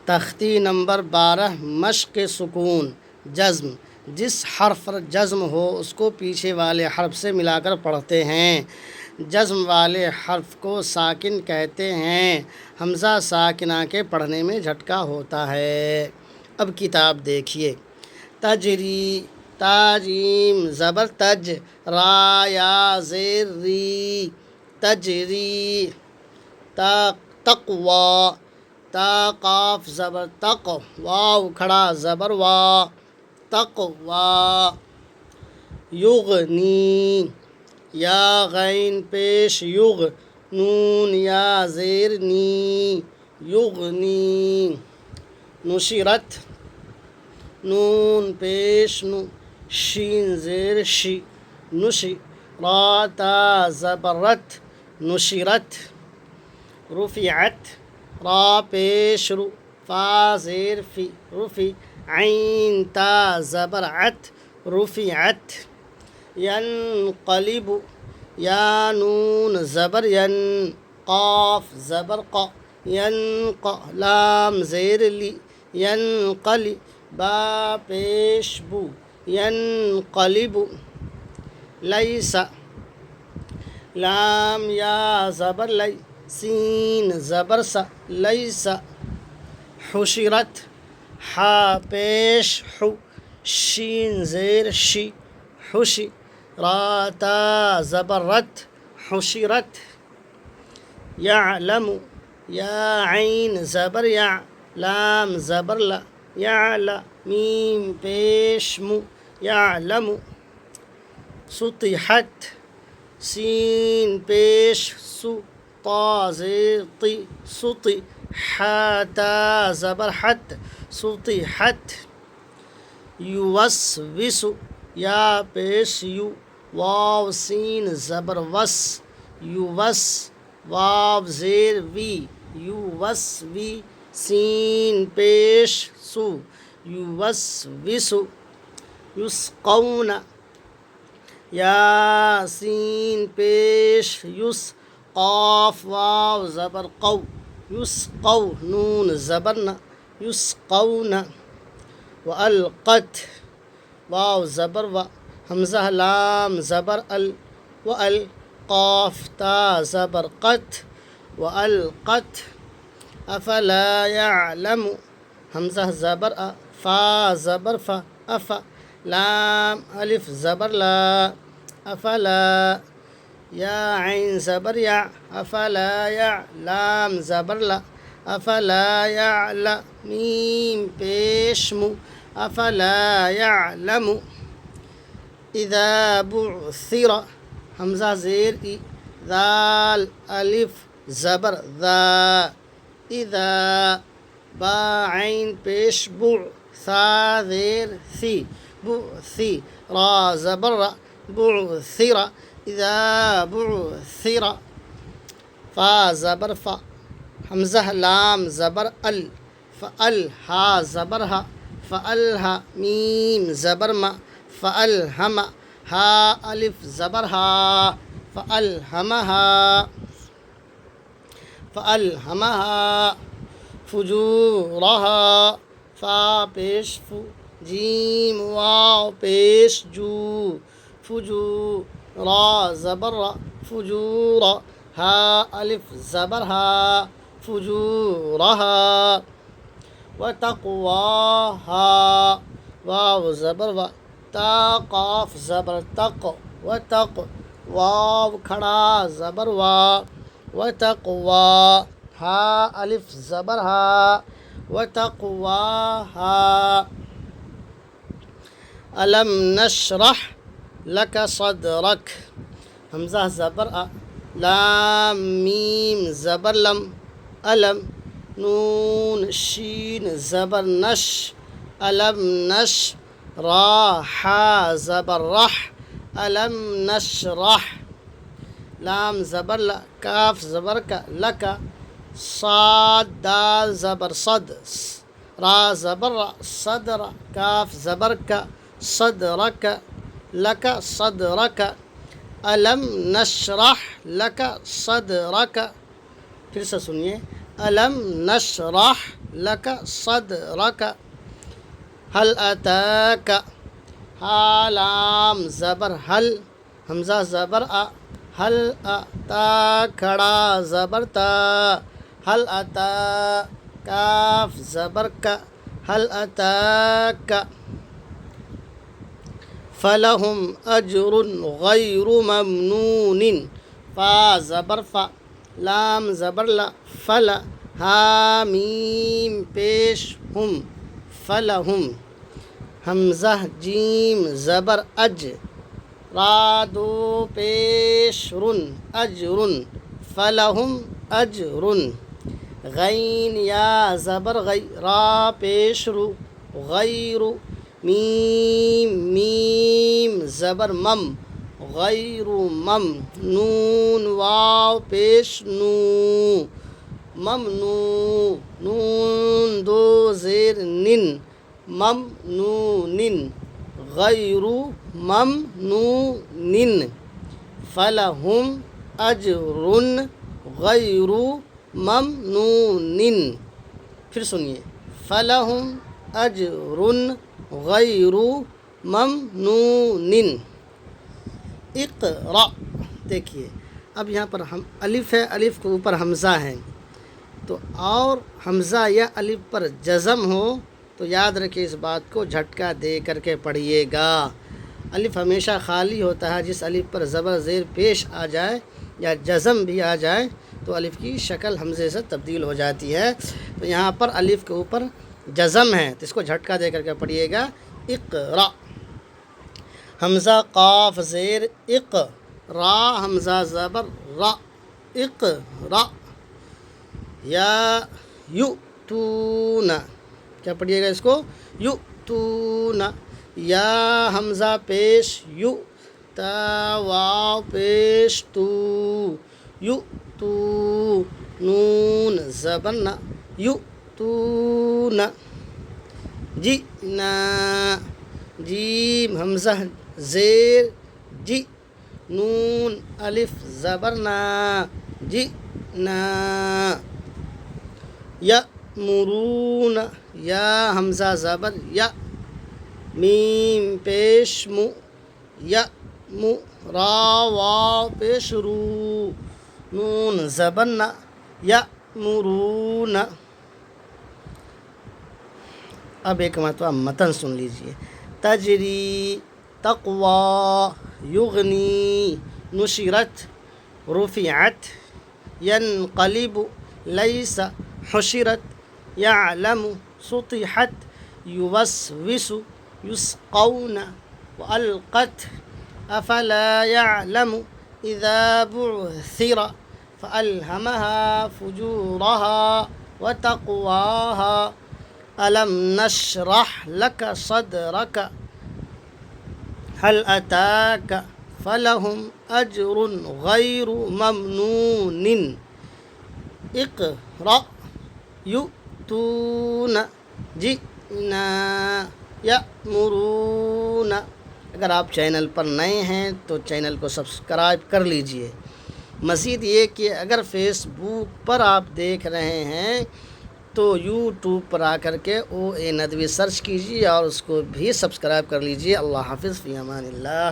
تختی نمبر 12 مشق سکون جزم، جس حرف پر جزم ہو اس کو پیچھے والے حرف سے ملا کر پڑھتے ہیں۔ جزم والے حرف کو ساکن کہتے ہیں۔ حمزہ ساکنہ کے پڑھنے میں جھٹکا ہوتا ہے۔ اب کتاب دیکھیے۔ تجری، تاجیم زبر تج، را یا زیر ری، تجری۔ تقوی، تا قاف زبر تق، واو کھڑا زبر وا، تقوی۔ یغنی، یا غین پیش یغ، نون یا زیر نی، یغنی۔ نشرت، نون پیش نو، شین زیر شی، نشی، را تا زبر رت، نشرت۔ رفعت، را پیش رو، فا زیر فی، رفی، عین تا زبر عت، رفعت۔ ینقلب، یا نون زبر ین، قاف زبر ق، ینق، لام زیر لی، ینقلی، با پیش بو، ینقلب۔ لیس، لام یا زبر لی، سین زبر سا، لیس۔ حشرت، حا پیش حو، شین زیر شی، حشی، را تا زبر رت، حشرت۔ یعلم، یا عین زبر یا، لام زبر لا، یعلا، میم پیش مو، یعلم۔ سطحت، سین پیش سو، طا زیر طی، سطی، حا تا زبر حت، سطحت۔ یوسوس، یا پیش یو، واو سین زبر وس، یوس، واو زیر وی، یوسوی، سین پیش سو، یوسوس۔ یسقون، یا سین پیش یس، قاف واو زبر قو، یسقو، نون زبر نا، یسقون۔ والقت، واو زبر و، حمزہ لام زبر ال، وال، قاف تا زبر قت، والقت۔ افلا یعلم، حمزہ زبر ا، فا زبر فا، افا، لام الف زبر لا، افلا۔ یا عین زبر یا، افلا یا، لام زبر لا، افلا یعلا، میم پیش مو، افلا یعلم۔ اذا بعثر، حمزہ زیر ای، ذال الف زبر ذا، اذا، با عین پیش بو، ثا زیر ثی، بعثی، را زبر را، بعثر، اذا بعثر۔ فا زبر فا، حمزہ لام زبر ال، فال، ہا زبر ہا، فالہا، میم زبر ما، فالہم، ہا الف زبر ہا، فالہمہا، فالہمہا۔ فجورہا، فا پیش فو، جیم واو پیش جو، فجو، را زبر را، فجورا، ہا الف زبر ہا، فجورہا۔ وتقواہا، واو زبر و، تا قاف زبر تق، وتق، واو کھڑا زبر وا، وتقوی، ہا الف زبر ہا، وتقواہا۔ الم نشرح لک صدرک، حمزہ زبر ا، لام میم زبر لم، الم، نون شین زبر نش، الم نش، را حا زبر رح، الم نشرح، لام زبر لا، کاف زبر کا، لکا، صاد دال زبر صد، را زبر را، صدر، کاف زبر کا، صدرک، لک صدرک، الم نشرح لک صدرک۔ پھر سے سنیے، الم نشرح لك صدرك هل أتاك ہا لام زبر ہل حمزہ زبر ہل تا کھڑا زبر تا ہل اتا کاف زبر کا ہل اتاک فلہم اجر غیر ممنون فا زبر فا لام زبر لا فلا ہا میم پیش ہم فلہم حمزہ جیم زبر اج را دو پیش رن اجرن فلہم اجرن غین یا زبر غی را پیش رو غیر میم میم زبر مم غیر مم نون واو پیش نو ممنو نون دو زیر نن ممنون غیر ممنون فلہم اجر غیر ممنون پھر سنیے فلہم اجر غیر ممنون اقرأ دیکھیے اب یہاں پر ہم الف ہے الف کے اوپر حمزہ ہے تو اور حمزہ یا الف پر جزم ہو تو یاد رکھیے اس بات کو جھٹکا دے کر کے پڑھیے گا الف ہمیشہ خالی ہوتا ہے جس الف پر زبر زیر پیش آ جائے یا جزم بھی آ جائے تو الف کی شکل حمزے سے تبدیل ہو جاتی ہے تو یہاں پر الف کے اوپر جزم ہے تو اس کو جھٹکا دے کر کے پڑھیے گا اقرا حمزہ قاف زیر اق را حمزہ زبر را اقرا یا یؤتون کیا پڑھیے گا اس کو یؤتون یا حمزہ پیش یو تا واو پیش تو یؤتو نون زبر یؤتون جئنا جیم حمزہ زیر جی نون الف زبرنا جئنا یأمرون یا حمزہ زبر یا میم پیش مو یا مو را واو پیش رو نون زبرنا یأمرون اب ایک مرتبہ متن سن لیجئے تجری تقوی یغنی نشرت رفعت ينقلب ليس حشرت يعلم سطحت يوسوس يسقون وألقت أفلا يعلم إذا بعثر فألهمها فجورها وتقواها ألم نشرح لك صدرك هل أتاك فلهم أجر غير ممنون اقرأ یؤتون جئنا یأمرون اگر آپ چینل پر نئے ہیں تو چینل کو سبسکرائب کر لیجئے مزید یہ کہ اگر فیس بک پر آپ دیکھ رہے ہیں تو یوٹیوب پر آ کر کے OA ندوی سرچ کیجیے اور اس کو بھی سبسکرائب کر لیجئے اللہ حافظ فی امان اللہ